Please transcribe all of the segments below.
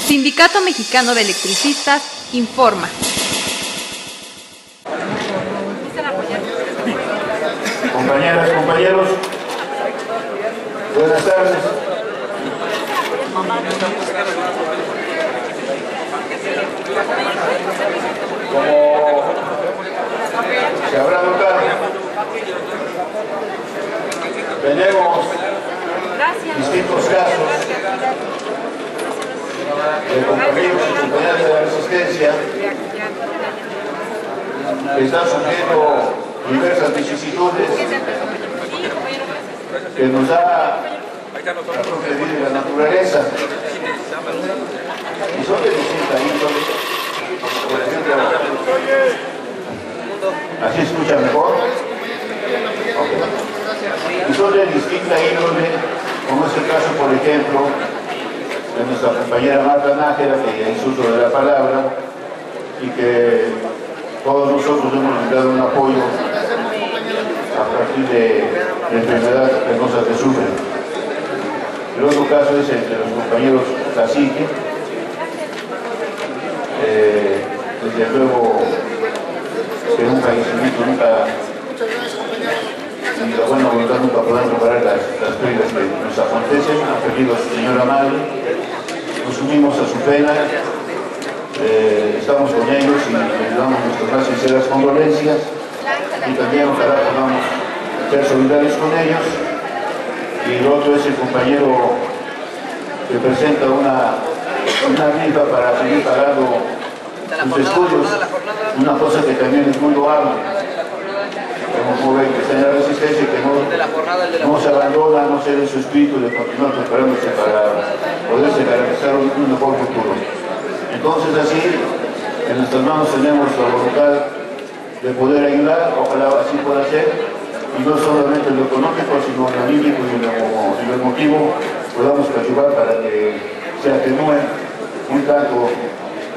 Sindicato Mexicano de Electricistas informa. Compañeras, compañeros, buenas tardes. Como se habrá notado, tenemos distintos casos de compañeros y compañeras de la resistencia que están sufriendo diversas vicisitudes que nos da la propia vida y la naturaleza, y son de distinta índole. Por ejemplo, ¿así escucha mejor? Okay. Y son de distinta índole, como es el caso, por ejemplo, de nuestra compañera Marta Nájera, que ya hizo uso de la palabra, y que todos nosotros hemos brindado un apoyo a partir de la enfermedad penosa que sufren. El otro caso es el de los compañeros Cacique. Desde luego que un fallecimiento nunca, y la buena voluntad nunca podrán reparar las pérdidas que nos acontecen. Han perdido a su señora madre, nos unimos a su pena, estamos con ellos y les damos nuestras más sinceras condolencias, y también ojalá podamos ser solidarios con ellos. Y el otro es el compañero que presenta una rifa para seguir pagando sus estudios, una cosa que también es muy loable. Como joven que está en la resistencia y que no se abandona, no cede su espíritu de continuar preparándose para poderse garantizar un mejor futuro. Entonces, así, en nuestras manos tenemos la voluntad de poder ayudar, ojalá así pueda ser, y no solamente en lo económico, sino en lo anímico y en lo emotivo, podamos ayudar para que se atenúen un tanto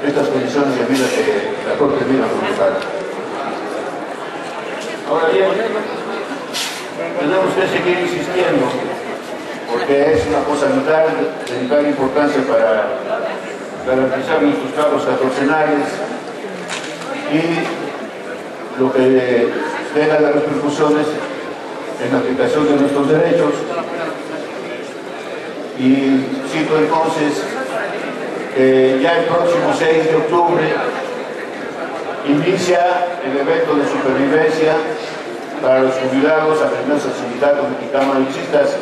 estas condiciones de vida que la propia vida nos prepara. Ahora bien, tenemos que seguir insistiendo, porque es una cosa de vital importancia para garantizar nuestros trabajos catorcenales y lo que tenga las repercusiones en la aplicación de nuestros derechos. Y cito entonces que ya el próximo 6 de octubre inicia el evento de supervivencia para los jubilados afiliados al Sindicato Mexicano de Electricistas,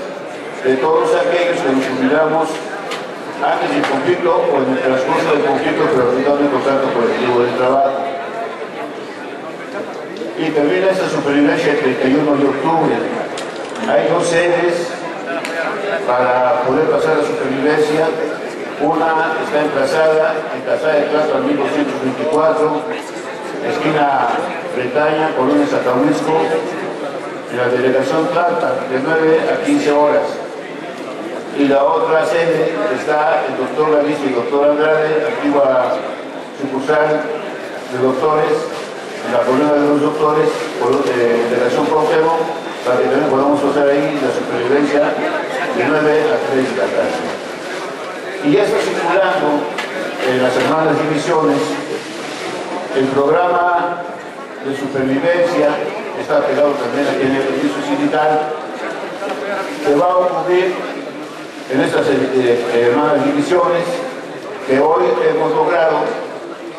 de todos aquellos que nos jubilamos antes del conflicto o en el transcurso del conflicto, pero resultando en contacto colectivo del trabajo. Y termina esta supervivencia el 31 de octubre. Hay dos sedes para poder pasar la supervivencia. Una está emplazada en Calzada de Tlalpan 1224, esquina Bretaña, Colonia Zacahuisco, en la delegación Tlalpan, de 9 a 15 horas. Y la otra sede está el doctor Galicia y el doctor Andrade, antigua sucursal de doctores, en la colonia de los doctores, de delegación Cuauhtémoc, para que también podamos pasar ahí la supervivencia de 9 a 3 de la tarde. Y ya está circulando en las hermanas divisiones el programa de supervivencia, está pegado también aquí en el registro sindical, que va a ocurrir en estas hermanas divisiones, que hoy hemos logrado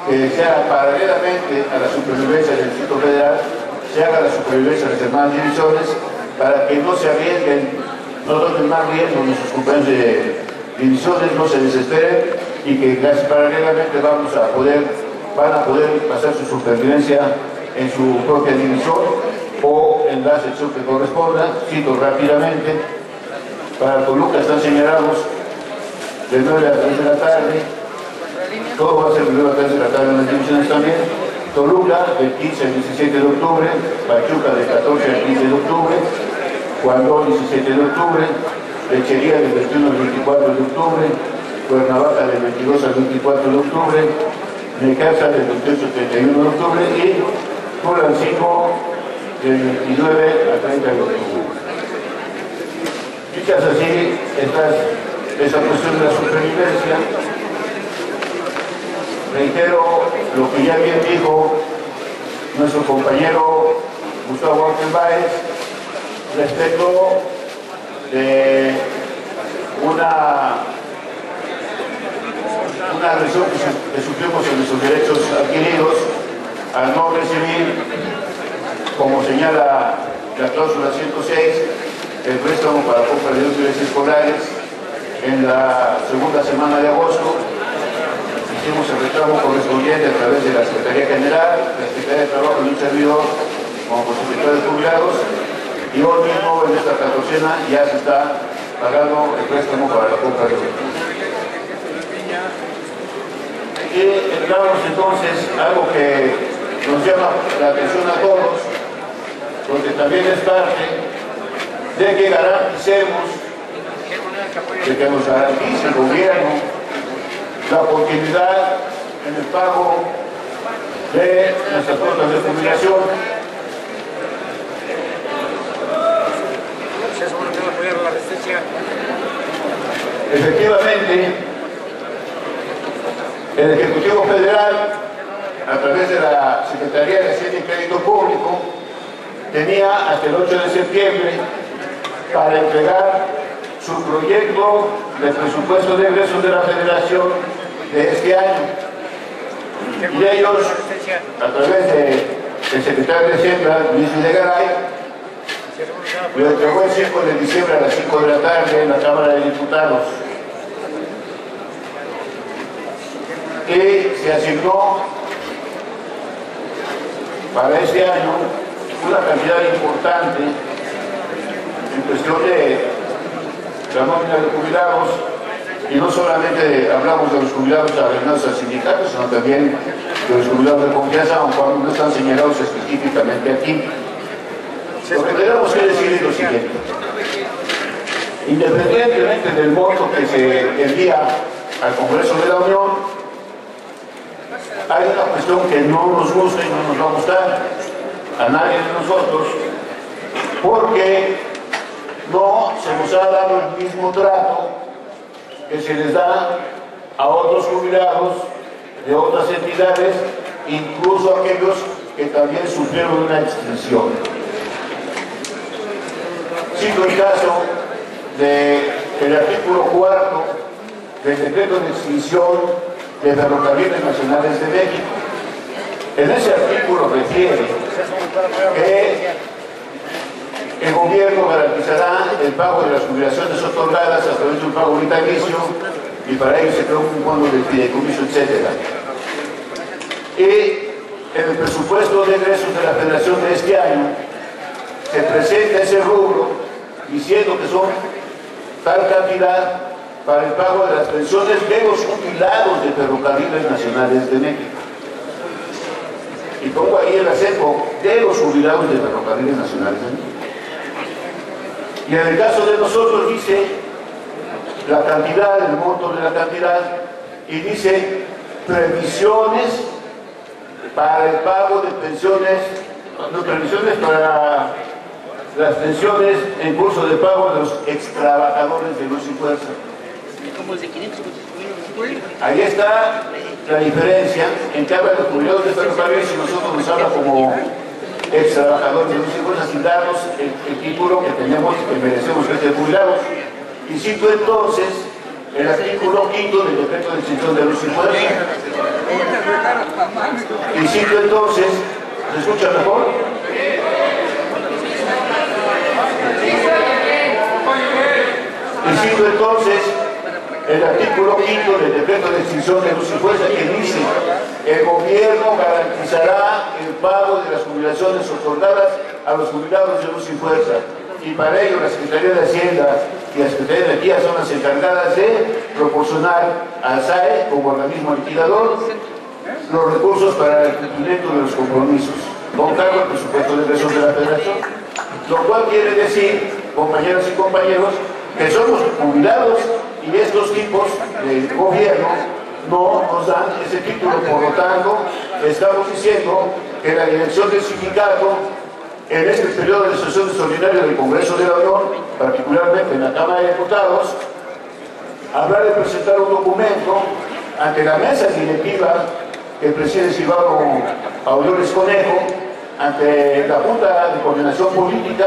que se haga paralelamente a la supervivencia del Distrito Federal, se haga la supervivencia de las hermanas divisiones, para que no se arriesguen, no tomen más riesgo nuestros compañeros de divisiones, no se desesperen, y que casi paralelamente van a poder pasar su supervivencia en su propia división o en la sección que corresponda. Cito rápidamente: para Toluca están señalados de 9 a 3 de la tarde, todo va a ser de 9 a 3 de la tarde en las divisiones también. Toluca del 15 al 17 de octubre, Pachuca del 14 al 15 de octubre, Guandón 17 de octubre, Lechería del 21 al 24 de octubre, Cuernavaca del 22 al 24 de octubre, Necaxa del 28 al 31 de octubre y Tulancingo del 29 al 30 de octubre. Dichas así, esa cuestión de la supervivencia, reitero lo que ya bien dijo nuestro compañero Gustavo Ángel Báez respecto de una agresión que sufrimos en nuestros derechos adquiridos al no recibir, como señala la cláusula 106, el préstamo para compra de útiles escolares en la segunda semana de agosto. Hicimos el reclamo correspondiente a través de la Secretaría General, la Secretaría de Trabajo y un servidor como posibilidad de jubilados, y hoy mismo en esta 14ª ya se está pagando el préstamo para la compra de útiles. Y entramos entonces a algo que nos llama la atención a todos, porque también es parte de que garanticemos, de que nos garantice el gobierno la continuidad en el pago de nuestras cuotas de jubilación. Efectivamente, el Ejecutivo Federal, a través de la Secretaría de Hacienda y Crédito Público, tenía hasta el 8 de septiembre para entregar su proyecto de presupuesto de egresos de la Federación de este año. Y ellos, a través del secretario de Hacienda, Luis Videgaray, lo entregó el 5 de diciembre a las 5 de la tarde en la Cámara de Diputados. Y se asignó para este año una cantidad importante en cuestión de la nómina de jubilados, y no solamente hablamos de los jubilados arrendados al sindicato, sino también de los jubilados de confianza, aunque no están señalados específicamente aquí. Lo que tenemos que decir es lo siguiente: independientemente del monto que se envía al Congreso de la Unión, hay una cuestión que no nos gusta y no nos va a gustar a nadie de nosotros, porque no se nos ha dado el mismo trato que se les da a otros jubilados de otras entidades, incluso aquellos que también sufrieron una extinción. Cito el caso del artículo 4 del decreto de extinción de Ferrocarriles Nacionales de México. En ese artículo refiere que el gobierno garantizará el pago de las jubilaciones otorgadas a través de un pago vitalicio, y para ello se creó un fondo de fideicomiso, etc. Y en el presupuesto de egresos de la Federación de este año se presenta ese rubro diciendo que son tal cantidad para el pago de las pensiones de los jubilados de Ferrocarriles Nacionales de México. Y pongo ahí el acento de los jubilados de Ferrocarriles Nacionales de México. Y en el caso de nosotros dice la cantidad, el monto de la cantidad, y dice previsiones para el pago de pensiones, no, previsiones para las pensiones en curso de pago de los extrabajadores de Luz y Fuerza. Ahí está la diferencia en que habla de los jubilados de ferrocarriles y nosotros nos habla como ex trabajadores de Luz y Fuerza, sin darnos el título que tenemos, que merecemos, que es de jubilados. Y cito entonces el artículo 5 del decreto de extinción de Luz y Fuerza. Y cito entonces, ¿se escucha mejor? Y cito entonces el artículo 5 del decreto de extinción de Luz y Fuerza, que dice: el gobierno garantizará el pago de las jubilaciones otorgadas a los jubilados de Luz y Fuerza, y para ello la Secretaría de Hacienda y la Secretaría de Energía son las encargadas de proporcionar al SAE como organismo liquidador los recursos para el cumplimiento de los compromisos con cargo al presupuesto de egresos de la Federación, lo cual quiere decir, compañeras y compañeros, que somos jubilados y estos tipos de gobierno no nos dan ese título. Por lo tanto, estamos diciendo que la dirección del sindicato en este periodo de sesión extraordinaria del Congreso de la Unión, particularmente en la Cámara de Diputados, habrá de presentar un documento ante la mesa directiva que preside Silvano Aureoles Conejo, ante la Junta de Coordinación Política,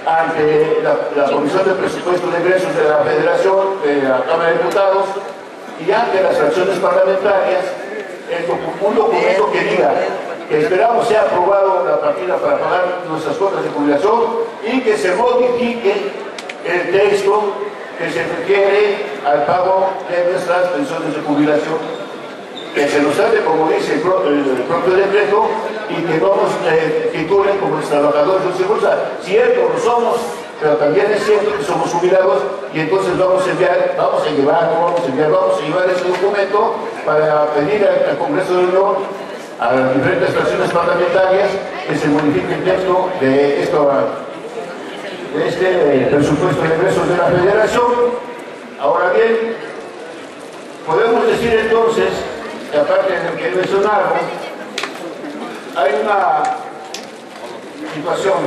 ante la Comisión de Presupuestos de Egresos de la Federación, de la Cámara de Diputados, y ante las fracciones parlamentarias, un documento que diga que esperamos sea aprobado la partida para pagar nuestras cuotas de jubilación y que se modifique el texto que se refiere al pago de nuestras pensiones de jubilación, que se nos trate como dice el propio decreto y que no nos titulen como los trabajadores de bolsa. Cierto, lo somos, pero también es cierto que somos jubilados y entonces vamos a llevar ese documento para pedir al Congreso de la Unión, a las diferentes fracciones parlamentarias, que se modifique el texto de este presupuesto de egresos de la Federación. Ahora bien, podemos decir entonces que aparte de lo que mencionaron, hay una situación.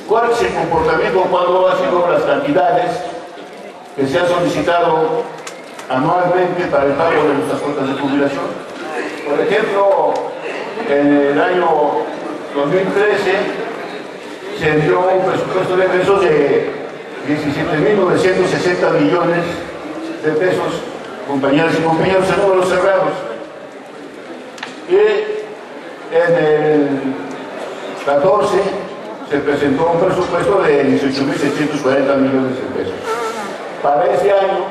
¿Cuál es el comportamiento cuando han sido las cantidades que se han solicitado anualmente para el pago de nuestras cuotas de jubilación? Por ejemplo, en el año 2013 se envió un presupuesto de egresos de 17.960 millones de pesos, compañeras y compañeros, en números cerrados. Y en el 14 se presentó un presupuesto de 18.640 millones de pesos. Para este año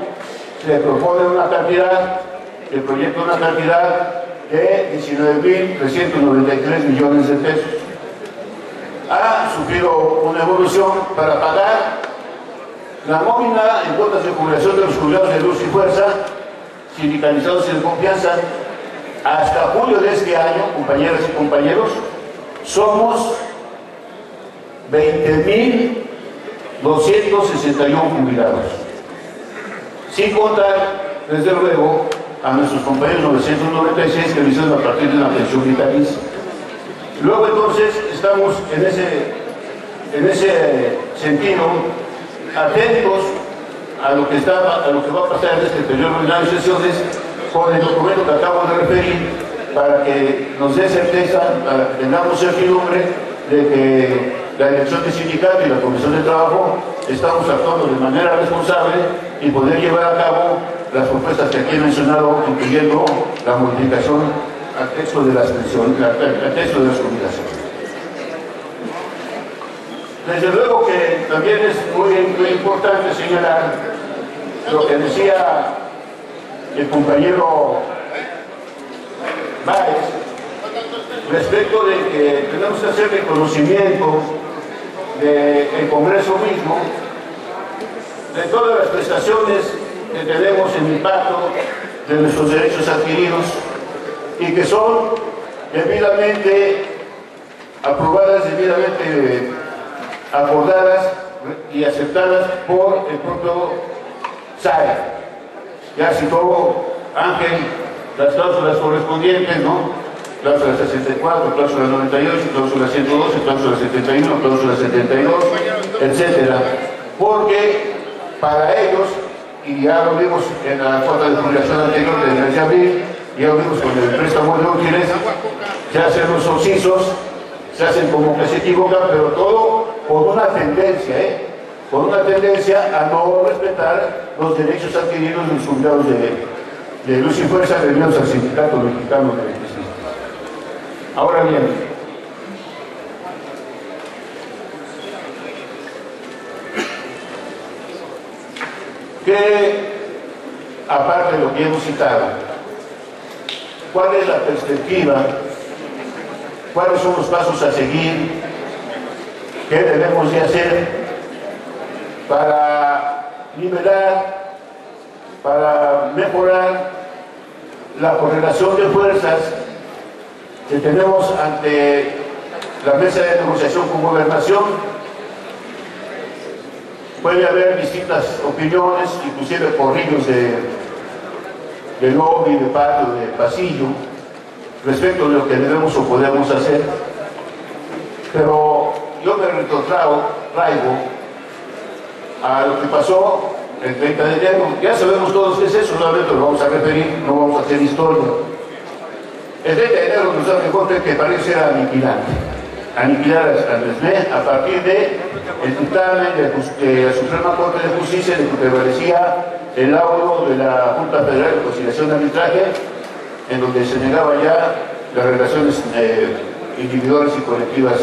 se propone una cantidad, se proyecta una cantidad de 19.393 millones de pesos. Ha sufrido una evolución para pagar la nómina en cuotas de jubilación de los jubilados de luz y fuerza, sindicalizados y de confianza. Hasta julio de este año, compañeras y compañeros, somos 20.261 jubilados. Sin contar, desde luego, a nuestros compañeros 996 que reciben a partir de una pensión vitalicia. Luego entonces estamos en ese sentido atentos a lo que va a pasar en este periodo ordinario de sesiones con el documento que acabo de referir, para que nos dé certeza, para que tengamos certidumbre de que la dirección del sindicato y la Comisión de Trabajo estamos actuando de manera responsable y poder llevar a cabo las propuestas que aquí he mencionado, incluyendo la modificación al texto de las pensiones, al texto de las jubilaciones. Desde luego que también es muy importante señalar lo que decía el compañero Báez respecto de que tenemos que hacer reconocimiento del Congreso mismo de todas las prestaciones que tenemos en impacto de nuestros derechos adquiridos y que son debidamente aprobadas, debidamente acordadas y aceptadas por el propio SAE. Ya citó Ángel las cláusulas correspondientes, ¿no? Cláusula 64, cláusula 98, cláusula 112, cláusula 71, cláusula 72, etcétera. Porque para ellos, y ya lo vimos en la cuota de jubilación anterior del mes de abril, ya lo vimos con el préstamo de útiles, se hacen los oxisos, se hacen como que se equivocan, pero todo con una tendencia, con una tendencia a no respetar los derechos adquiridos de los jubilados de luz y fuerza debidos al Sindicato Mexicano de Electricistas. Ahora bien, que aparte de lo que hemos citado, ¿cuál es la perspectiva? ¿Cuáles son los pasos a seguir? ¿Qué debemos de hacer para nivelar, para mejorar la correlación de fuerzas que tenemos ante la mesa de negociación con gobernación? Puede haber distintas opiniones, inclusive corrillos de lobby, de patio, de pasillo, respecto de lo que debemos o podemos hacer, pero yo me retrotraigo a lo que pasó el 30 de enero. Ya sabemos todos qué es eso, solamente lo vamos a referir, no vamos a hacer historia. El 30 de enero nos da un corte que parece ser aniquilar a Resné a partir de el dictamen de la Suprema Corte de Justicia de que prevalecía el laudo de la Junta Federal de Conciliación de Arbitraje, en donde se negaba ya las relaciones individuales y colectivas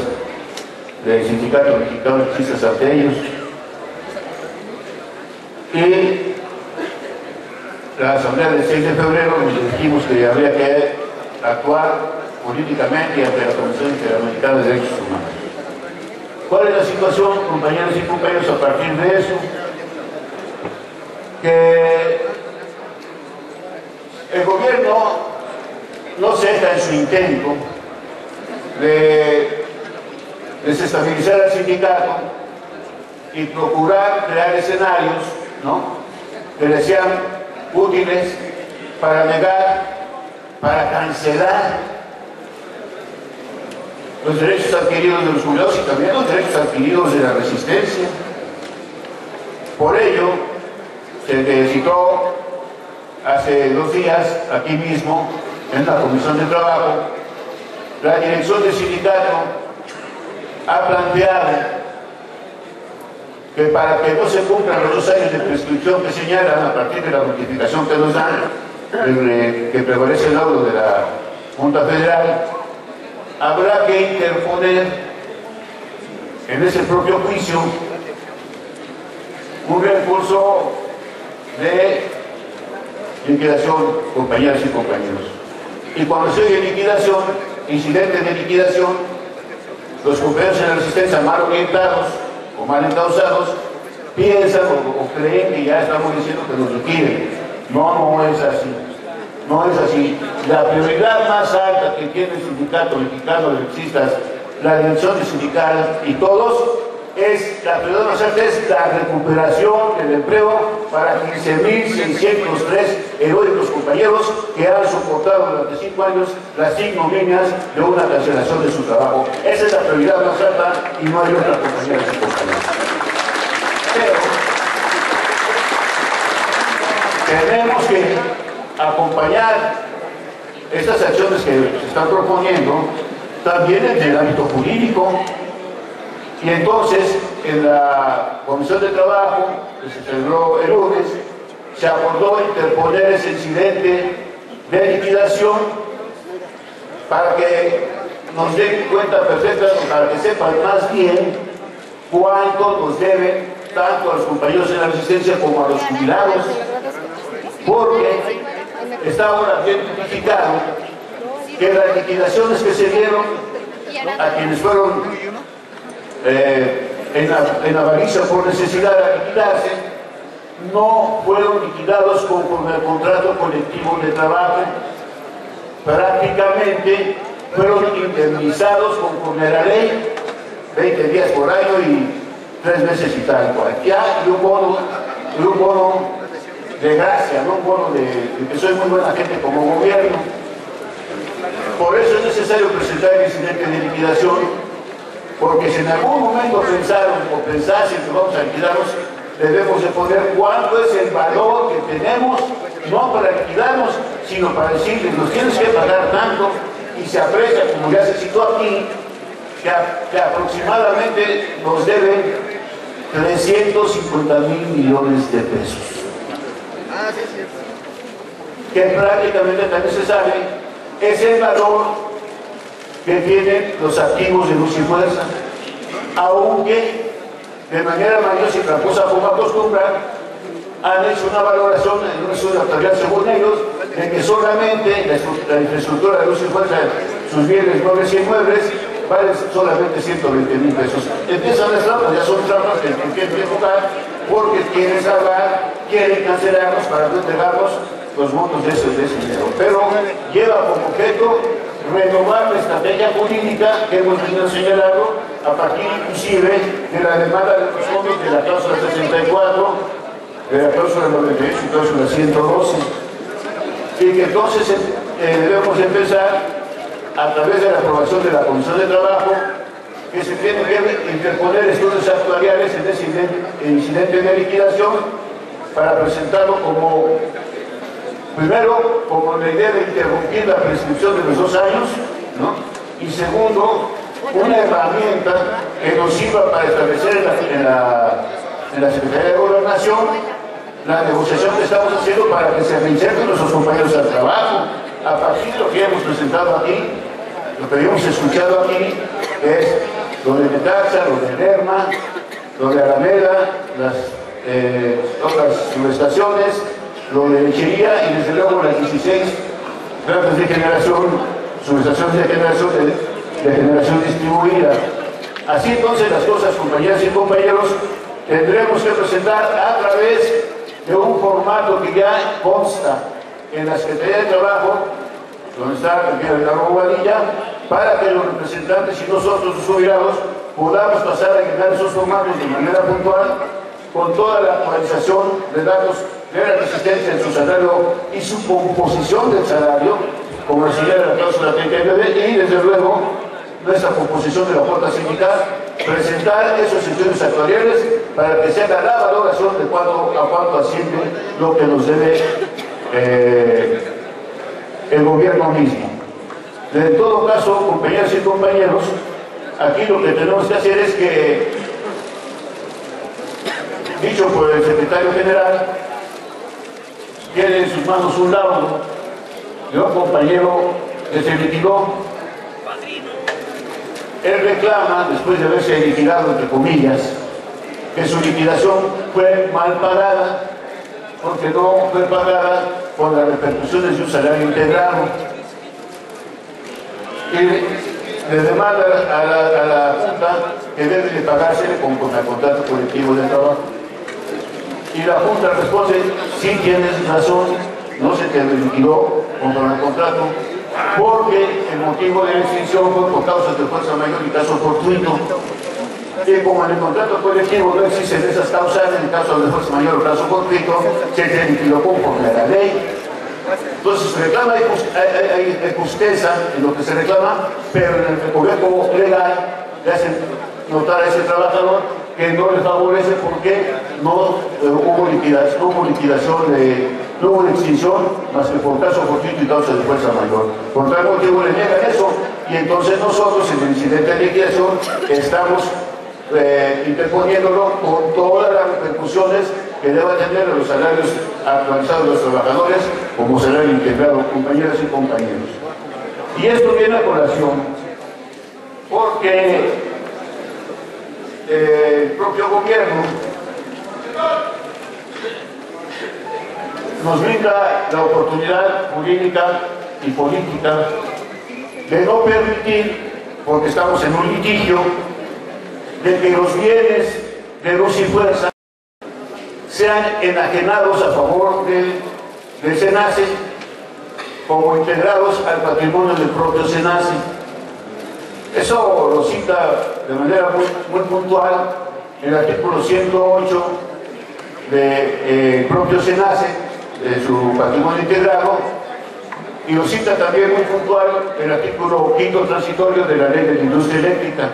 del Sindicato Mexicano de Electricistas ante ellos. Y la Asamblea del 6 de febrero nos dijimos que habría que actuar políticamente ante la Comisión Interamericana de Derechos Humanos. ¿Cuál es la situación, compañeros y compañeros, a partir de eso? Que el gobierno no ceja en su intento de desestabilizar al sindicato y procurar crear escenarios, ¿no?, que le sean útiles para negar, para cancelar los derechos adquiridos de los jubilados y también los derechos adquiridos de la resistencia. Por ello, se citó hace 2 días, aquí mismo, en la Comisión de Trabajo, la dirección del sindicato ha planteado que para que no se cumplan los 2 años de prescripción que señalan a partir de la notificación que nos dan, que prevalece el laudo de la Junta Federal, habrá que interponer en ese propio juicio un recurso de liquidación, compañeras y compañeros. Y cuando se oye liquidación, incidente de liquidación, los compañeros en la resistencia mal orientados o mal encausados piensan o creen que ya estamos diciendo que nos liquiden. No, no es así. No es así. La prioridad más alta que tiene el Sindicato Mexicano de Electricistas, la dirección sindical y todos, la prioridad más alta es la recuperación del empleo para 15.603 heroicos compañeros que han soportado durante 5 años las ignominias de una cancelación de su trabajo. Esa es la prioridad más alta y no hay otra, compañeras y compañeros. Pero tenemos que acompañar estas acciones que se están proponiendo también en el ámbito jurídico. Y entonces, en la Comisión de Trabajo, que se celebró el lunes, se acordó interponer ese incidente de liquidación para que nos den cuenta perfecta, para que sepan más bien cuánto nos deben tanto a los compañeros en la resistencia como a los jubilados, porque está ahora bien identificado que las liquidaciones que se dieron a quienes fueron en avaricia por necesidad de liquidarse, no fueron liquidados conforme al contrato colectivo de trabajo, prácticamente fueron indemnizados conforme a la ley, 20 días por año y 3 meses y tal cual. Ya y un bono de gracia, no un bono de que soy muy buena gente como gobierno. Por eso es necesario presentar el incidente de liquidación, porque si en algún momento pensaron o pensasen que vamos a liquidarnos, debemos de poner cuánto es el valor que tenemos, no para liquidarnos, sino para decirles, nos tienes que pagar tanto, y se aprecia, como ya se citó aquí, que aproximadamente nos deben 350.000 millones de pesos. Que prácticamente también se sabe, es el valor que tienen los activos de luz y fuerza, aunque de manera mañosa y tramposa como acostumbran, han hecho una valoración en un estudio actuarial según ellos, de que solamente la infraestructura de luz y fuerza, sus bienes muebles y inmuebles, valen solamente 120.000 pesos. Empiezan las trampas, ya son trampas que quieren enfocar, porque quieren salvar, quieren cancelarnos para no entregarnos los montos de ese dinero. Pero lleva como objeto renovar la estrategia jurídica que hemos venido señalando a partir inclusive de la demanda de los fondos de la cláusula 64, de la cláusula 98 y cláusula 112, y que entonces debemos empezar a través de la aprobación de la Comisión de Trabajo, que se tiene que interponer estudios actuariales en ese incidente de liquidación para presentarlo como, primero, como la idea de interrumpir la prescripción de los 2 años, ¿no? Y segundo, una herramienta que nos sirva para establecer en la Secretaría de Gobernación la negociación que estamos haciendo para que se reinserten nuestros compañeros al trabajo, a partir de lo que hemos presentado aquí, lo que hemos escuchado aquí, que es lo de Metaxa, lo de Lerma, lo de Alameda, las otras subestaciones, lo de Lechería y desde luego las 16 plantas de generación, subestaciones de generación distribuida. Así entonces las cosas, compañeras y compañeros, tendremos que presentar a través de un formato que ya consta en la Secretaría de Trabajo, donde está el de la Bobadilla, para que los representantes y nosotros, los jubilados, podamos pasar a llenar esos formatos de manera puntual, con toda la actualización de datos de la resistencia en su salario y su composición del salario, como señala la cláusula 39, y desde luego nuestra composición de la cuota sindical, presentar esos estudios actuariales para que se haga la valoración de cuánto asciende lo que nos debe el gobierno mismo. En todo caso, compañeras y compañeros, aquí lo que tenemos que hacer es que, dicho por el secretario general, tiene en sus manos un laudo de un compañero que se liquidó. Él reclama, después de haberse liquidado, entre comillas, que su liquidación fue mal pagada, porque no fue pagada con las repercusiones de un salario integrado. Y le demanda a la Junta que debe de pagarse conforme al contrato colectivo de trabajo. Y la Junta responde: sí, tienes razón, no se te liquidó conforme al contrato, porque el motivo de la extinción fue por causas de fuerza mayor y caso fortuito. Y como en el contrato colectivo no existen esas causas, en el caso de fuerza mayor o caso fortuito, se te liquidó conforme a la ley. Entonces reclama, hay justeza en lo que se reclama, pero en el recurso legal le hacen notar a ese trabajador que no le favorece porque no hubo extinción más que por caso fortuito y causa de fuerza mayor. Por tal motivo le niegan eso, y entonces nosotros en el incidente de liquidación estamos interponiéndolo con todas las repercusiones que deba tener los salarios actualizados de los trabajadores como salario integrado, compañeras y compañeros. Y esto viene a colación porque el propio gobierno nos brinda la oportunidad jurídica y política de no permitir, porque estamos en un litigio, de que los bienes de luz y fuerza sean enajenados a favor del SENACE como integrados al patrimonio del propio SENACE. Eso lo cita de manera muy puntual el artículo 108 del propio SENACE, de su patrimonio integrado, y lo cita también muy puntual el artículo 5º transitorio de la ley de la industria eléctrica.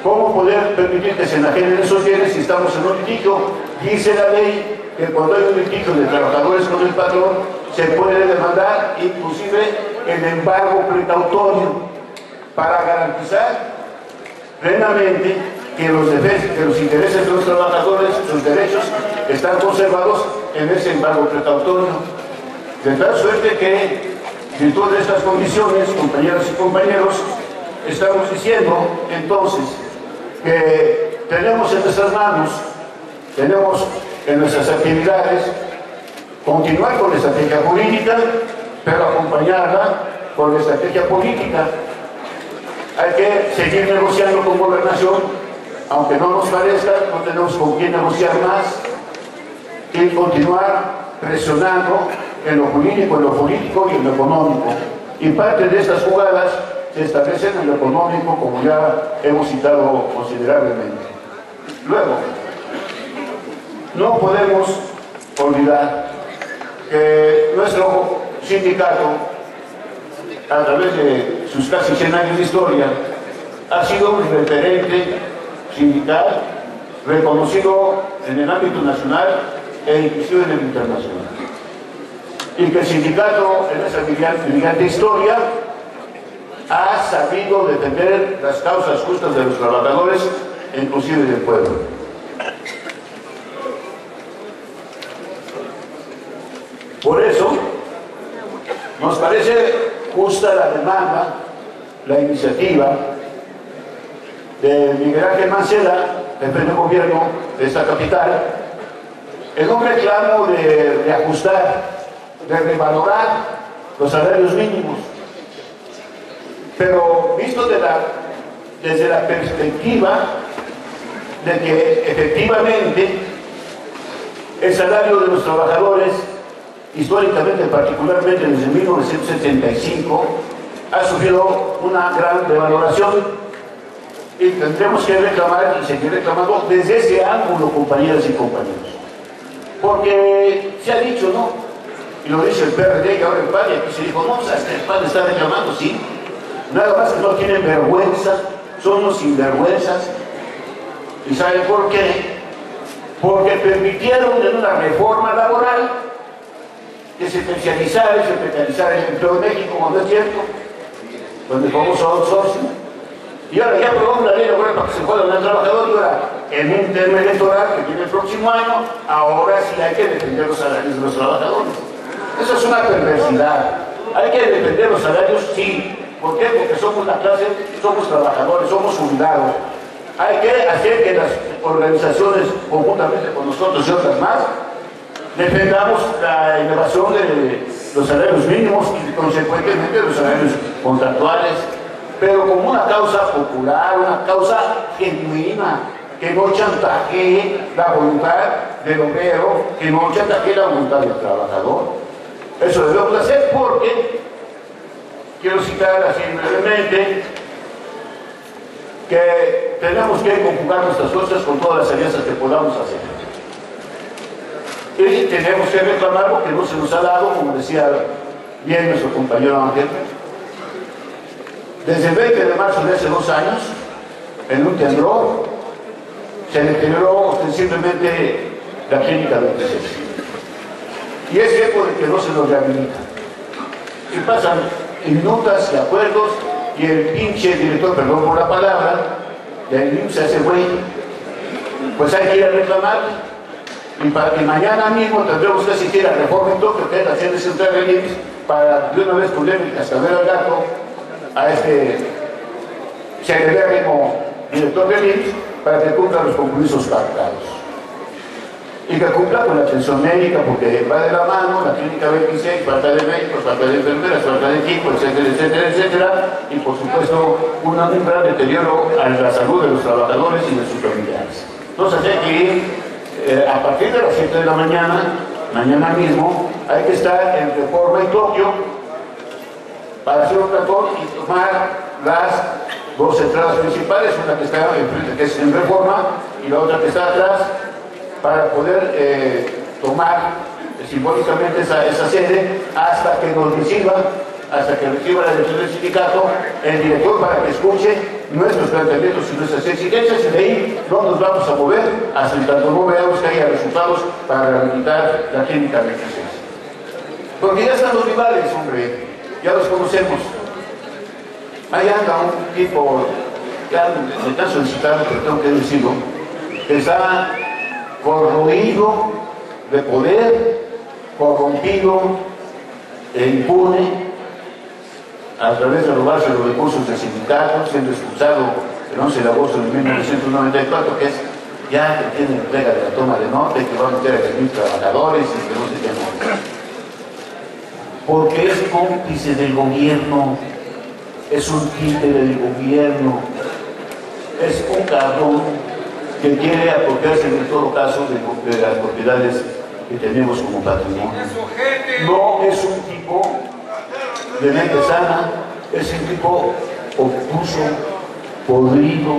¿Cómo poder permitir que se enajenen esos bienes si estamos en un litigio? Dice la ley que cuando hay un litigio de trabajadores con el patrón, se puede demandar inclusive el embargo precautorio para garantizar plenamente que los intereses de los trabajadores, sus derechos, están conservados en ese embargo precautorio. De tal suerte que, en todas estas condiciones, compañeras y compañeros, estamos diciendo entonces que tenemos en nuestras manos, tenemos en nuestras actividades, continuar con la estrategia jurídica, pero acompañarla con la estrategia política. Hay que seguir negociando con Gobernación, aunque no nos parezca, no tenemos con quién negociar más, y continuar presionando en lo jurídico, en lo político y en lo económico. Y parte de estas jugadas se establecen en lo económico, como ya hemos citado considerablemente. Luego, no podemos olvidar que nuestro sindicato, a través de sus casi 100 años de historia, ha sido un referente sindical reconocido en el ámbito nacional e inclusive en el internacional. Y que el sindicato, en esa brillante historia, ha sabido defender las causas justas de los trabajadores, inclusive del pueblo. Por eso, nos parece justa la demanda, la iniciativa de Miguel Ángel Mancera, jefe de gobierno de esta capital, en un reclamo de ajustar, de revalorar los salarios mínimos, pero visto desde la perspectiva de que efectivamente el salario de los trabajadores, históricamente, particularmente desde 1975, ha sufrido una gran revaloración y tendremos que reclamar y seguir reclamando desde ese ángulo, compañeras y compañeros. Porque se ha dicho, ¿no? Y lo dice el PRD y ahora el PAN, y aquí se dijo, no, pues hasta el PAN está reclamando, sí. Nada más que no tienen vergüenza, son unos sinvergüenzas. ¿Y saben por qué? Porque permitieron en una reforma laboral que se especializara y se especializara el empleo de México, cuando es cierto, con el famoso outsourcing. Y ahora ya aprobamos la ley laboral para que se jodan al trabajador, y ahora, en un tema electoral que viene el próximo año, ahora sí hay que defender los salarios de los trabajadores. Eso es una perversidad. Hay que defender los salarios, sí. ¿Por qué? Porque somos la clase, somos trabajadores, somos fundados. Hay que hacer que las organizaciones, conjuntamente con nosotros y otras más, defendamos la elevación de los salarios mínimos y consecuentemente los salarios contractuales, pero como una causa popular, una causa genuina, que no chantajee la voluntad del obrero, que no chantajee la voluntad del trabajador. Eso debemos hacer porque, quiero citar así brevemente, que tenemos que conjugar nuestras fuerzas con todas las alianzas que podamos hacer. Y tenemos que reclamar lo que no se nos ha dado, como decía bien nuestro compañero Ángel. Desde el 20 de marzo de hace 2 años, en un temblor, se deterioró ostensiblemente la clínica 26. Y es tiempo de que no se nos rehabilita. Y pasan minutas y acuerdos, y el pinche director, perdón por la palabra, del IMSS se hace güey. Pues hay que ir a reclamar. Y para que mañana mismo tendremos que asistir a reforma en Tokio, que es la sede central del IMSS, para de una vez ponerle el cascabel al gato a este celebérrimo director del IMSS para que cumpla los compromisos pactados. Y que cumpla con la atención médica, porque va de la mano, la clínica 26, falta de médicos, falta de enfermeras, falta de equipo, etcétera, etcétera, etcétera, y por supuesto un gran deterioro a la salud de los trabajadores y de sus familiares. Entonces hay que ir a partir de las 7 de la mañana, mañana mismo, hay que estar en Reforma y Tokio para hacer un plantón y tomar las 2 entradas principales, una que está enfrente, que es en Reforma, y la otra que está atrás, para poder tomar simbólicamente esa sede hasta que nos reciba, hasta que reciba la dirección del sindicato, el director, para que escuche nuestros planteamientos y nuestras exigencias, y de ahí no nos vamos a mover hasta tanto no veamos que haya resultados para rehabilitar la clínica 26. Porque ya están los rivales, hombre, ya los conocemos. Ahí anda un tipo, ya me canso de citarlo, pero tengo que decirlo, que está corroído de poder, corrompido e impune a través de robarse los recursos del sindicato, siendo expulsado el 11 de agosto de 1994, que es ya que tiene entrega de la toma de nota y que va a meter a 10.000 trabajadores y que no se qué más. Porque es cómplice del gobierno, es un títere del gobierno, es un cabrón que quiere apropiarse en todo caso de las propiedades que tenemos como patrimonio. No es un tipo de mente sana, es un tipo obtuso, podrido,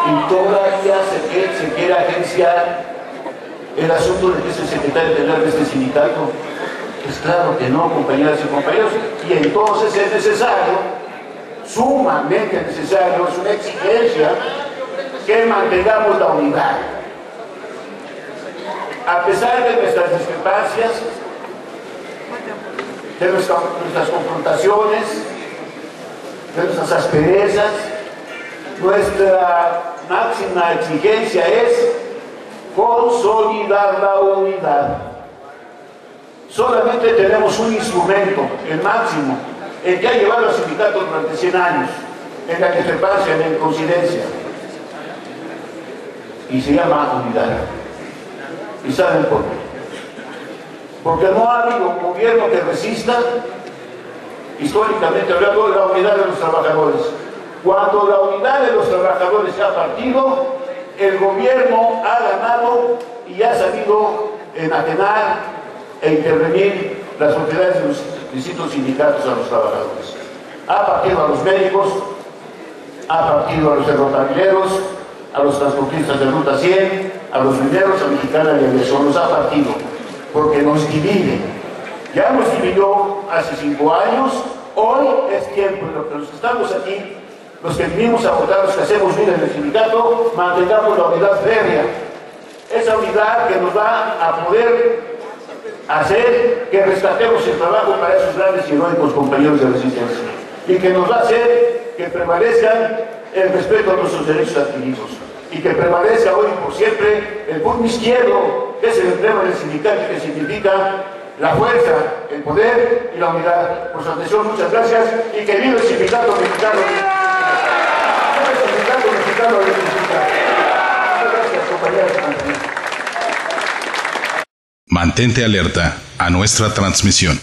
y todavía se quiere agenciar el asunto de que es el secretario general de este sindicato. Pues claro que no, compañeras y compañeros, y entonces es necesario, sumamente necesario, es una exigencia, que mantengamos la unidad. a pesar de nuestras discrepancias, de nuestras confrontaciones, de nuestras asperezas, nuestra máxima exigencia es consolidar la unidad. Solamente tenemos un instrumento, el máximo, el que ha llevado al sindicato durante 100 años, en la discrepancia, en la incoincidencia, y se llama unidad. ¿Y saben por qué? Porque no ha habido un gobierno que resista, históricamente hablando, la unidad de los trabajadores. Cuando la unidad de los trabajadores se ha partido, el gobierno ha ganado y ha sabido enajenar e intervenir las propiedades de los distintos sindicatos a los trabajadores. Ha partido a los médicos, ha partido a los ferrocarrileros, a los transportistas de Ruta 100, a los mineros, a Mexicana y a Aviación, los ha partido, porque nos divide. Ya nos dividió hace 5 años, hoy es tiempo, los que estamos aquí, los que vinimos a votar, los que hacemos vida en el sindicato, mantengamos la unidad férrea. Esa unidad que nos va a poder hacer que rescatemos el trabajo para esos grandes y heroicos compañeros de resistencia. Y que nos va a hacer que prevalezcan el respeto a nuestros derechos adquiridos. Y que prevalezca hoy y por siempre el puño izquierdo, que es el emblema del sindicato, que significa la fuerza, el poder y la unidad. Por su atención, muchas gracias y que viva el sindicato mexicano. Viva el sindicato mexicano de electricidad. Muchas gracias, compañeros y compañeras. Mantente alerta a nuestra transmisión.